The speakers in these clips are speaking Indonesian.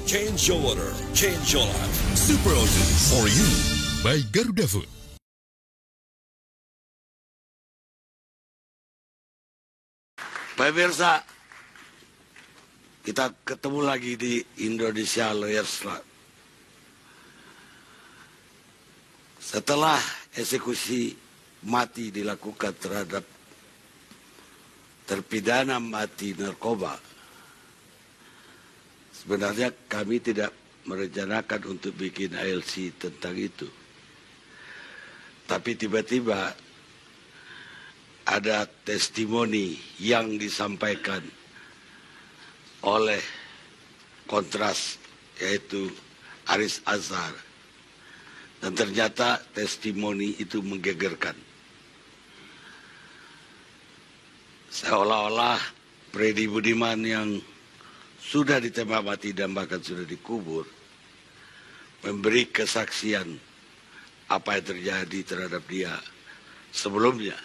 Change your water, change your life. Super Ocean for you by Garuda Food. Pemirsa, kita ketemu lagi di Indonesia Lawyers Club. Setelah eksekusi mati dilakukan terhadap terpidana mati narkoba, sebenarnya kami tidak merencanakan untuk bikin ALC tentang itu. Tapi tiba-tiba ada testimoni yang disampaikan oleh kontras, yaitu Aris Azhar. Dan ternyata testimoni itu menggegerkan. Seolah-olah Freddy Budiman yang sudah ditembak mati dan bahkan sudah dikubur, memberi kesaksian apa yang terjadi terhadap dia sebelumnya.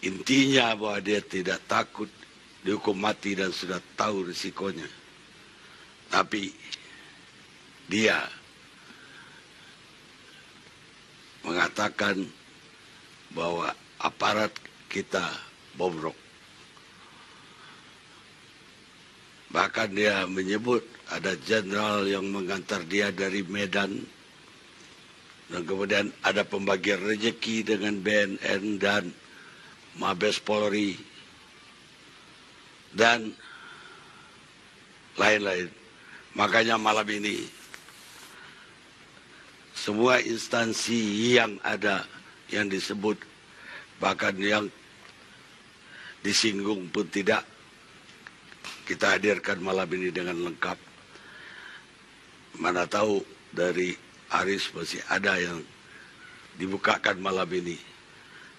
Intinya bahwa dia tidak takut dihukum mati dan sudah tahu risikonya. Tapi dia mengatakan bahwa aparat kita bobrok. Bahkan dia menyebut ada jenderal yang mengantar dia dari Medan. Dan kemudian ada pembagian rezeki dengan BNN dan Mabes Polri. Dan lain-lain. Makanya malam ini semua instansi yang ada, yang disebut, bahkan yang disinggung pun tidak, kita hadirkan malam ini dengan lengkap. Mana tahu dari Aris masih ada yang dibukakan malam ini.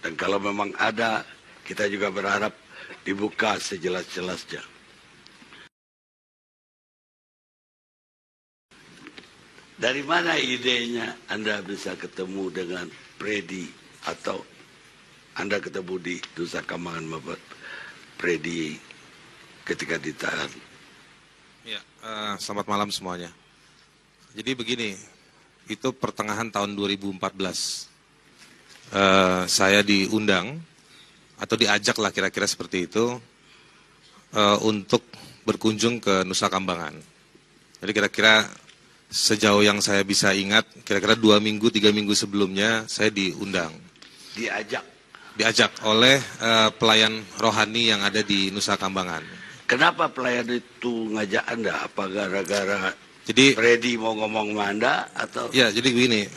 Dan kalau memang ada, kita juga berharap dibuka sejelas-jelasnya. Dari mana idenya Anda bisa ketemu dengan Freddy atau Anda ketemu di Nusa Kambangan Bapak Freddy ketika ditahan? Ya, selamat malam semuanya. Jadi begini, itu pertengahan tahun 2014. Saya diundang atau diajak lah kira-kira seperti itu untuk berkunjung ke Nusa Kambangan. Jadi kira-kira sejauh yang saya bisa ingat, kira-kira 2 minggu, 3 minggu sebelumnya saya diundang. Diajak oleh pelayan rohani yang ada di Nusa Kambangan. Kenapa pelayan itu ngajak Anda? Apa gara-gara Freddy mau ngomong sama Anda? Atau? Ya, jadi begini,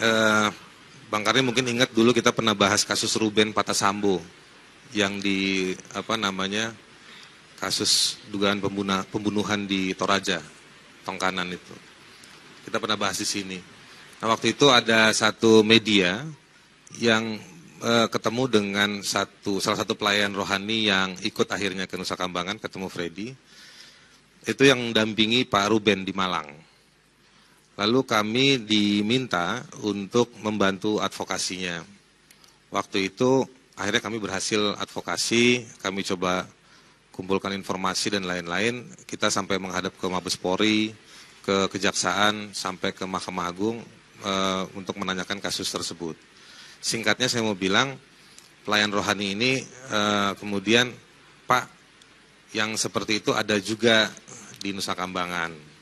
Bang Karni mungkin ingat dulu kita pernah bahas kasus Ruben Patasambo yang di kasus dugaan pembunuhan di Toraja, Tongkanan itu. Kita pernah bahas di sini. Nah, waktu itu ada satu media yang ketemu dengan salah satu pelayan rohani yang ikut akhirnya ke Nusa Kambangan, ketemu Freddy. Itu yang dampingi Pak Ruben di Malang. Lalu kami diminta untuk membantu advokasinya. Waktu itu akhirnya kami berhasil advokasi, kami coba kumpulkan informasi dan lain-lain. Kita sampai menghadap ke Mabes Polri, ke Kejaksaan, sampai ke Mahkamah Agung untuk menanyakan kasus tersebut. Singkatnya saya mau bilang, pelayan rohani ini kemudian, Pak, yang seperti itu ada juga di Nusa Kambangan.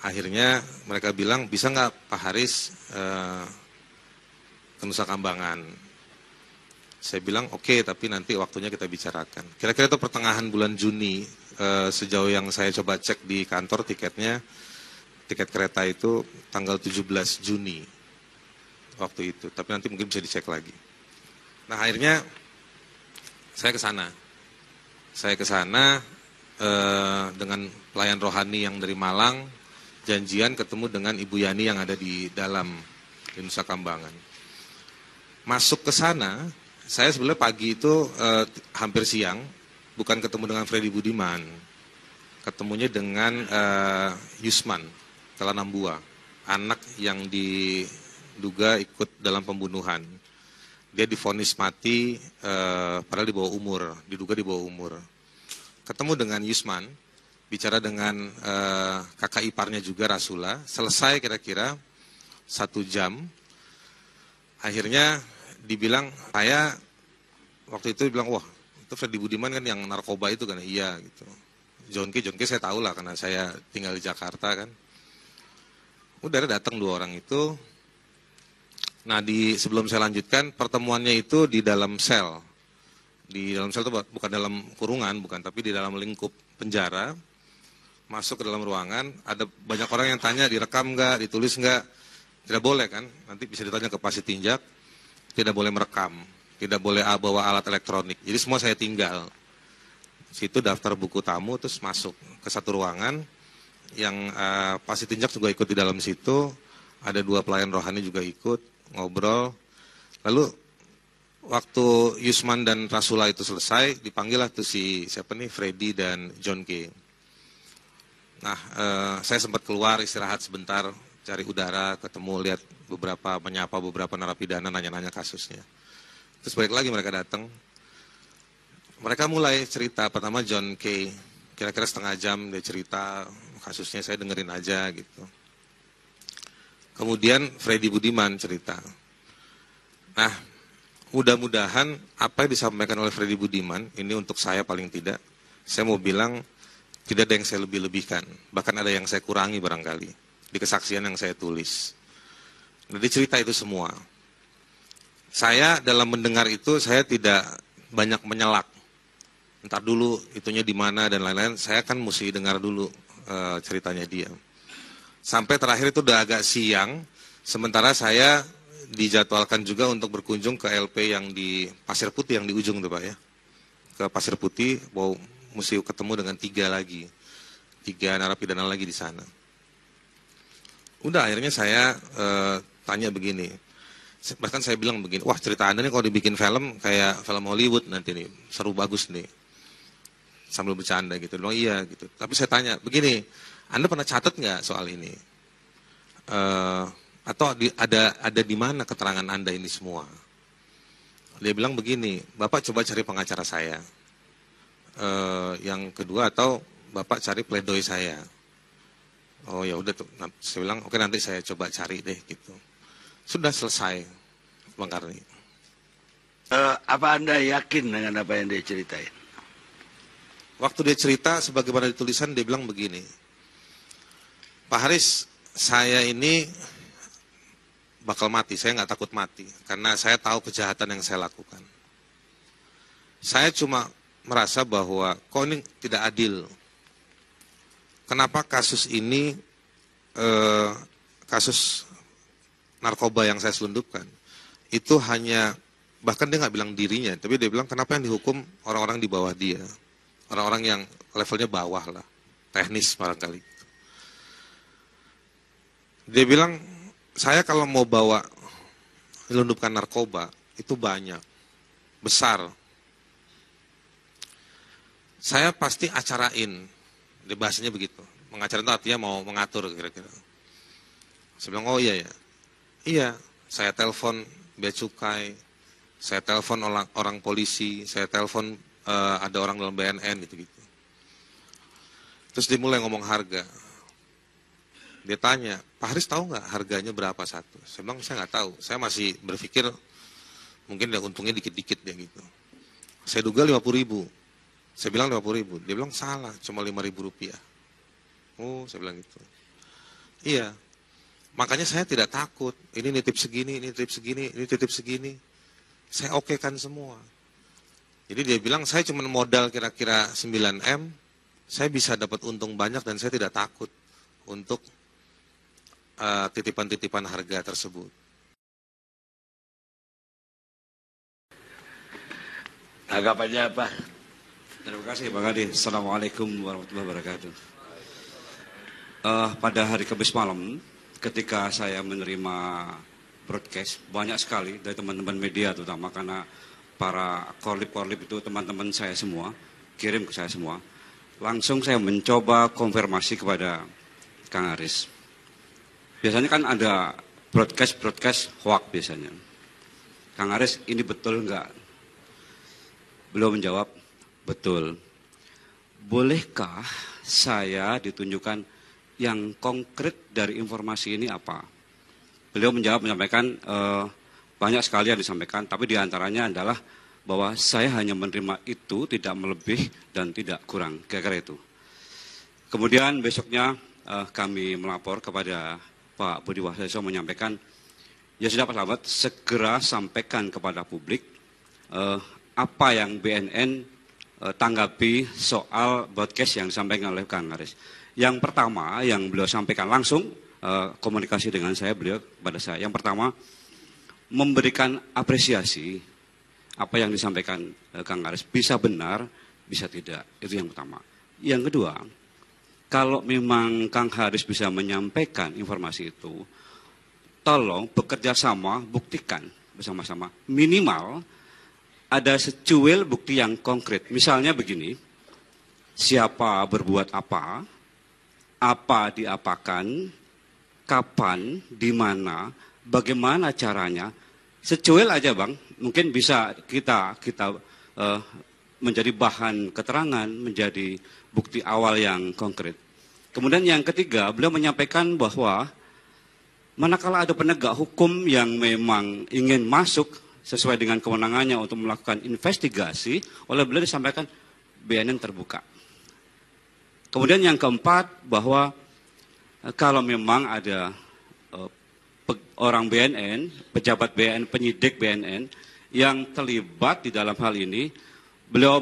Akhirnya mereka bilang, bisa nggak Pak Haris ke Nusa Kambangan? Saya bilang, oke, tapi nanti waktunya kita bicarakan. Kira-kira itu pertengahan bulan Juni, sejauh yang saya coba cek di kantor tiketnya, tiket kereta itu tanggal 17 Juni waktu itu. Tapi nanti mungkin bisa dicek lagi. Nah, akhirnya saya ke sana. Saya ke sana dengan pelayan rohani yang dari Malang, janjian ketemu dengan Ibu Yani yang ada di dalam di Nusa Kambangan. Masuk ke sana, saya sebenarnya pagi itu hampir siang, bukan ketemu dengan Freddy Budiman, ketemunya dengan Yusman Telanambua, anak yang diduga ikut dalam pembunuhan. Dia divonis mati, padahal di bawah umur, diduga di bawah umur. Ketemu dengan Yusman, bicara dengan kakak iparnya juga Rasula, selesai kira-kira 1 jam. Akhirnya dibilang, saya waktu itu bilang, wah itu Freddy Budiman kan yang narkoba itu kan, iya gitu. John K saya tahu lah karena saya tinggal di Jakarta kan. Udah datang 2 orang itu. Nah sebelum saya lanjutkan, pertemuannya itu di dalam sel. Di dalam sel itu bukan dalam kurungan, bukan, tapi di dalam lingkup penjara. Masuk ke dalam ruangan, ada banyak orang yang tanya direkam nggak, ditulis nggak. Tidak boleh kan, nanti bisa ditanya ke Pasitinjak, tidak boleh merekam, tidak boleh bawa alat elektronik. Jadi semua saya tinggal. Situ daftar buku tamu, terus masuk ke satu ruangan, yang Pasitinjak juga ikut di dalam situ, ada 2 pelayan rohani juga ikut, ngobrol. Lalu waktu Yusman dan Rasula itu selesai, dipanggil lah tuh siapa nih, Freddy dan John K. Nah, saya sempat keluar istirahat sebentar, cari udara, ketemu, lihat menyapa beberapa narapidana, nanya-nanya kasusnya. Terus balik lagi mereka datang. Mereka mulai cerita, pertama John K. Kira-kira setengah jam dia cerita kasusnya, saya dengerin aja gitu. Kemudian Freddy Budiman cerita. Nah, mudah-mudahan apa yang disampaikan oleh Freddy Budiman, ini untuk saya paling tidak, saya mau bilang tidak ada yang saya lebih-lebihkan, bahkan ada yang saya kurangi barangkali di kesaksian yang saya tulis. Jadi cerita itu semua. Saya dalam mendengar itu, saya tidak banyak menyelak. Ntar dulu itunya di mana dan lain-lain, saya kan mesti dengar dulu ceritanya dia. Sampai terakhir itu udah agak siang, sementara saya dijadwalkan juga untuk berkunjung ke LP yang di Pasir Putih, yang di ujung tuh Pak ya. Ke Pasir Putih, mesti ketemu dengan 3 lagi. 3 narapidana lagi di sana. Udah akhirnya saya tanya begini, bahkan saya bilang begini, wah cerita Anda nih kalau dibikin film kayak film Hollywood nanti nih, seru bagus nih. Sambil bercanda gitu, oh iya gitu. Tapi saya tanya, begini, Anda pernah catat nggak soal ini? Atau ada di mana keterangan Anda ini semua? Dia bilang begini, Bapak coba cari pengacara saya. Yang kedua, atau Bapak cari pledoi saya. Oh ya udah tuh, saya bilang oke nanti saya coba cari deh gitu. Sudah selesai, Bang Karni. Apa Anda yakin dengan apa yang dia ceritain? Waktu dia cerita, sebagaimana ditulisan, dia bilang begini, Pak Haris, saya ini bakal mati, saya nggak takut mati, karena saya tahu kejahatan yang saya lakukan. Saya cuma merasa bahwa kok ini tidak adil. Kenapa kasus ini, kasus narkoba yang saya selundupkan, itu hanya, bahkan dia nggak bilang dirinya, tapi dia bilang kenapa yang dihukum orang-orang di bawah dia. Orang-orang yang levelnya bawah lah, teknis barangkali. Dia bilang, saya kalau mau bawa melundupkan narkoba, itu banyak, besar. Saya pasti acarain, dia bahasanya begitu. Mengacarain itu artinya mau mengatur kira-kira. Saya bilang, oh iya ya. Iya, saya telepon bea cukai, saya telepon orang polisi, saya telepon ada orang dalam BNN gitu-gitu. Terus dia mulai ngomong harga. Dia tanya, Pak Haris tahu nggak harganya berapa satu? Saya bilang, saya nggak tahu. Saya masih berpikir mungkin dia untungnya dikit-dikit ya gitu. Saya duga 50.000. Saya bilang 50.000. Dia bilang salah, cuma 5.000 rupiah. Oh, saya bilang gitu. Iya. Makanya saya tidak takut. Ini nitip segini, ini nitip segini, ini nitip segini. Saya okekan semua. Jadi dia bilang, saya cuma modal kira-kira 9M, saya bisa dapat untung banyak dan saya tidak takut untuk titipan-titipan harga tersebut. Tanggapannya apa? Terima kasih Bang Adi. Assalamualaikum warahmatullahi wabarakatuh. Pada hari Kamis malam, ketika saya menerima broadcast, banyak sekali dari teman-teman media terutama, karena para korlip-korlip itu teman-teman saya semua, kirim ke saya semua. Langsung saya mencoba konfirmasi kepada Kang Haris. Biasanya kan ada broadcast hoax biasanya. Kang Haris, ini betul enggak? Beliau menjawab, betul. bolehkah saya ditunjukkan yang konkret dari informasi ini apa? Beliau menyampaikan banyak sekali yang disampaikan, tapi diantaranya adalah bahwa saya hanya menerima itu, tidak melebih dan tidak kurang, kira-kira itu. Kemudian besoknya kami melapor kepada Pak Budi Waseso menyampaikan, ya sudah Pak Slamet, segera sampaikan kepada publik apa yang BNN tanggapi soal broadcast yang disampaikan oleh Kang Haris. Yang pertama yang beliau sampaikan langsung, komunikasi dengan saya, beliau kepada saya. Yang pertama, memberikan apresiasi apa yang disampaikan Kang Haris. Bisa benar, bisa tidak. Itu yang pertama. Yang kedua, kalau memang Kang Haris bisa menyampaikan informasi itu, tolong bekerja sama, buktikan bersama-sama. Minimal ada secuil bukti yang konkret. Misalnya begini, siapa berbuat apa diapakan, kapan, di mana, bagaimana caranya. Secuil aja Bang, mungkin bisa kita menjadi bahan keterangan, menjadi bukti awal yang konkret. Kemudian yang ketiga, beliau menyampaikan bahwa manakala ada penegak hukum yang memang ingin masuk sesuai dengan kewenangannya untuk melakukan investigasi, oleh beliau disampaikan BNN terbuka. Kemudian yang keempat, bahwa kalau memang ada orang BNN, pejabat BNN, penyidik BNN yang terlibat di dalam hal ini, beliau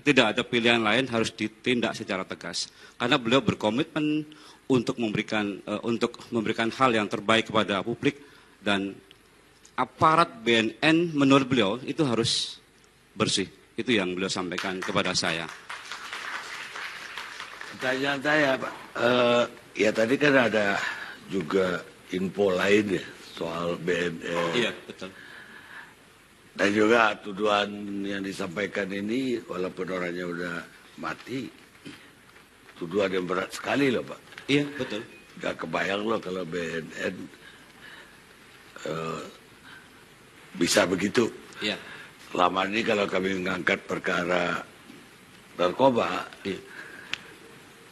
tidak ada pilihan lain, harus ditindak secara tegas. Karena beliau berkomitmen untuk memberikan hal yang terbaik kepada publik, dan aparat BNN menurut beliau itu harus bersih. Itu yang beliau sampaikan kepada saya. Pertanyaan saya, Pak, ya tadi kan ada juga info lain ya soal BNN. Iya, betul. Dan juga tuduhan yang disampaikan ini, walaupun orangnya udah mati, tuduhan yang berat sekali loh Pak. Iya, betul. Gak kebayang loh kalau BNN bisa begitu. Iya. Selama ini kalau kami mengangkat perkara narkoba,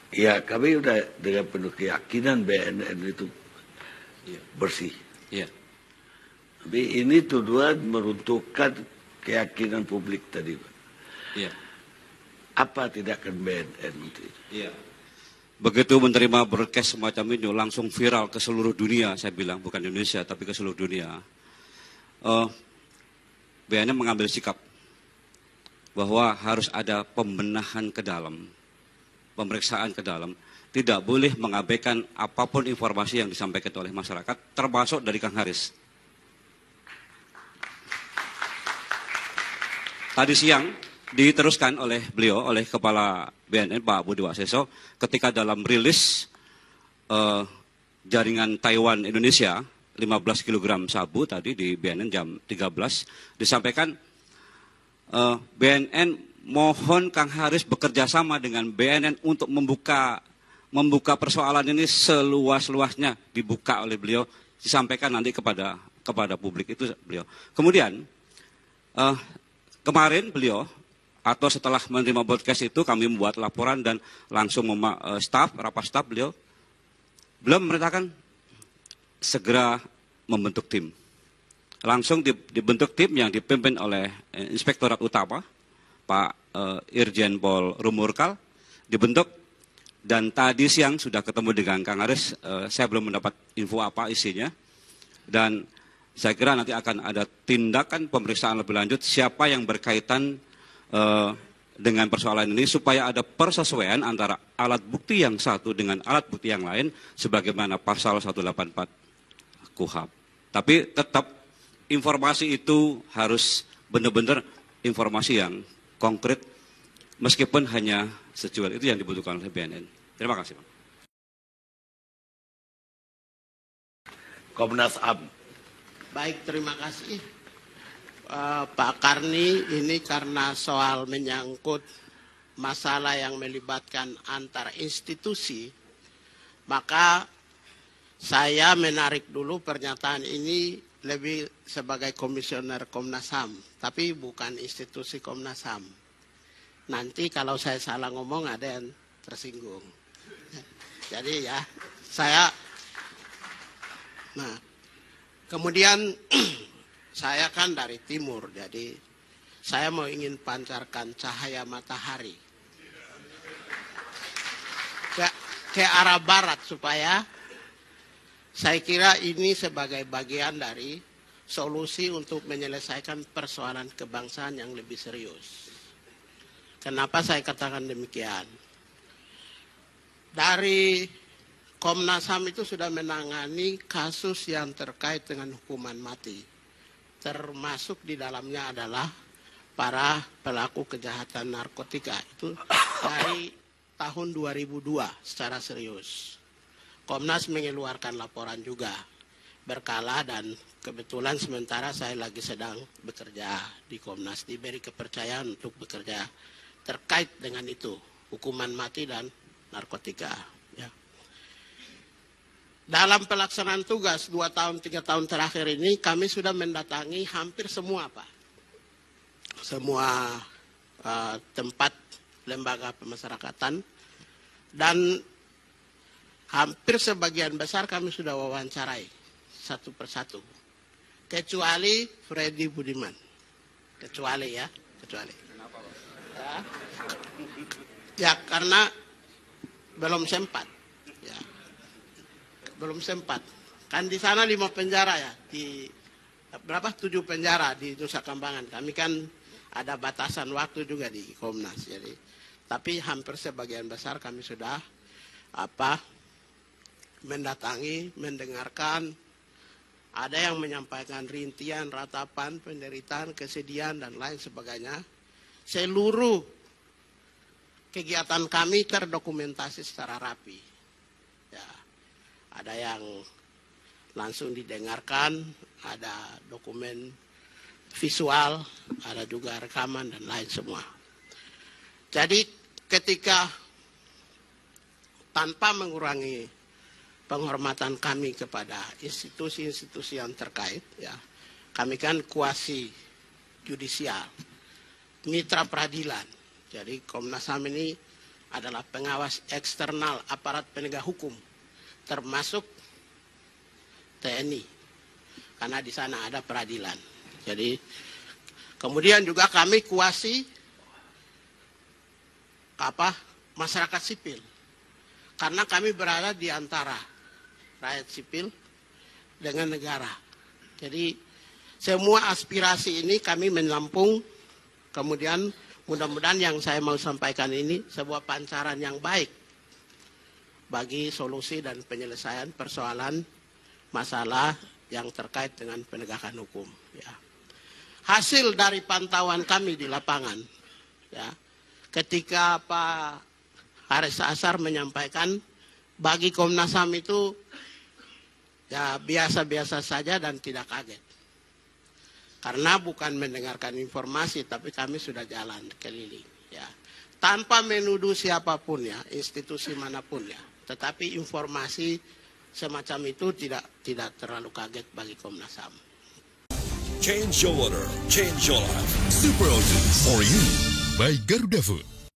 ya kami udah dengan penuh keyakinan BNN itu bersih. Iya. Tapi ini tuduhan meruntuhkan keyakinan publik tadi, Pak. Iya. Apa tindakan BNN itu? Iya. Begitu menerima broadcast semacam ini langsung viral ke seluruh dunia, saya bilang, bukan Indonesia tapi ke seluruh dunia. BNN mengambil sikap bahwa harus ada pembenahan ke dalam, pemeriksaan ke dalam. Tidak boleh mengabaikan apapun informasi yang disampaikan oleh masyarakat, termasuk dari Kang Haris. Tadi siang diteruskan oleh beliau, oleh Kepala BNN Pak Budi Waseso, ketika dalam rilis jaringan Taiwan Indonesia 15 kg sabu tadi di BNN jam 13, disampaikan BNN mohon Kang Haris bekerja sama dengan BNN untuk membuka persoalan ini seluas-luasnya, dibuka oleh beliau, disampaikan nanti kepada publik, itu beliau. Kemudian kemarin beliau, atau setelah menerima broadcast itu, kami membuat laporan dan langsung rapat staf beliau memerintahkan segera membentuk tim. Langsung dibentuk tim yang dipimpin oleh Inspektorat Utama Pak Irjen Pol Rumurkal, dibentuk. Dan tadi siang sudah ketemu dengan Kang Haris, saya belum mendapat info apa isinya. Dan saya kira nanti akan ada tindakan pemeriksaan lebih lanjut siapa yang berkaitan dengan persoalan ini, supaya ada persesuaian antara alat bukti yang satu dengan alat bukti yang lain, sebagaimana pasal 184 KUHP. Tapi tetap informasi itu harus benar-benar informasi yang konkret, meskipun hanya secuil. Itu yang dibutuhkan oleh BNN. Terima kasih, Pak. Komnas HAM. Baik, terima kasih. Pak Karni, ini karena soal menyangkut masalah yang melibatkan antar institusi, maka saya menarik dulu pernyataan ini lebih sebagai komisioner Komnas HAM, tapi bukan institusi Komnas HAM. nanti kalau saya salah ngomong ada yang tersinggung. Jadi ya, nah kemudian saya kan dari timur, jadi saya mau ingin pancarkan cahaya matahari ke arah barat supaya saya kira ini sebagai bagian dari solusi untuk menyelesaikan persoalan kebangsaan yang lebih serius. Kenapa saya katakan demikian? Dari Komnas HAM itu sudah menangani kasus yang terkait dengan hukuman mati. Termasuk di dalamnya adalah para pelaku kejahatan narkotika. Itu dari tahun 2002 secara serius. Komnas mengeluarkan laporan juga berkala, dan kebetulan sementara saya lagi sedang bekerja di Komnas, diberi kepercayaan untuk bekerja terkait dengan itu, hukuman mati dan narkotika. Ya. Dalam pelaksanaan tugas 2 tahun 3 tahun terakhir ini kami sudah mendatangi hampir semua Pak, semua tempat lembaga pemasyarakatan, dan hampir sebagian besar kami sudah wawancarai satu persatu, kecuali Freddy Budiman, kecuali. Ya karena belum sempat, ya. Belum sempat. Kan di sana 5 penjara ya, di 7 penjara di Nusa Kambangan. Kami kan ada batasan waktu juga di Komnas, jadi tapi hampir sebagian besar kami sudah mendatangi, mendengarkan. Ada yang menyampaikan rintian, ratapan, penderitaan, kesedihan dan lain sebagainya. Seluruh kegiatan kami terdokumentasi secara rapi. Ya, ada yang langsung didengarkan, ada dokumen visual, ada juga rekaman dan lain semua. Jadi ketika tanpa mengurangi penghormatan kami kepada institusi-institusi yang terkait, ya, kami kan kuasi judisial, mitra peradilan. Jadi Komnas HAM ini adalah pengawas eksternal aparat penegak hukum, termasuk TNI, karena di sana ada peradilan. Jadi kemudian juga kami kuasi masyarakat sipil, karena kami berada di antara rakyat sipil dengan negara. Jadi semua aspirasi ini kami menampung. Kemudian mudah-mudahan yang saya mau sampaikan ini sebuah pancaran yang baik bagi solusi dan penyelesaian persoalan masalah yang terkait dengan penegakan hukum. Ya. Hasil dari pantauan kami di lapangan, ya, ketika Pak Haris Azhar menyampaikan bagi Komnas HAM itu ya biasa-biasa saja dan tidak kaget. Karena bukan mendengarkan informasi, tapi kami sudah jalan keliling, ya, tanpa menuduh siapapun ya, institusi manapun ya. Tetapi informasi semacam itu tidak terlalu kaget bagi Komnas HAM. Change your water, change your life. Super Oats for you by Garuda Food.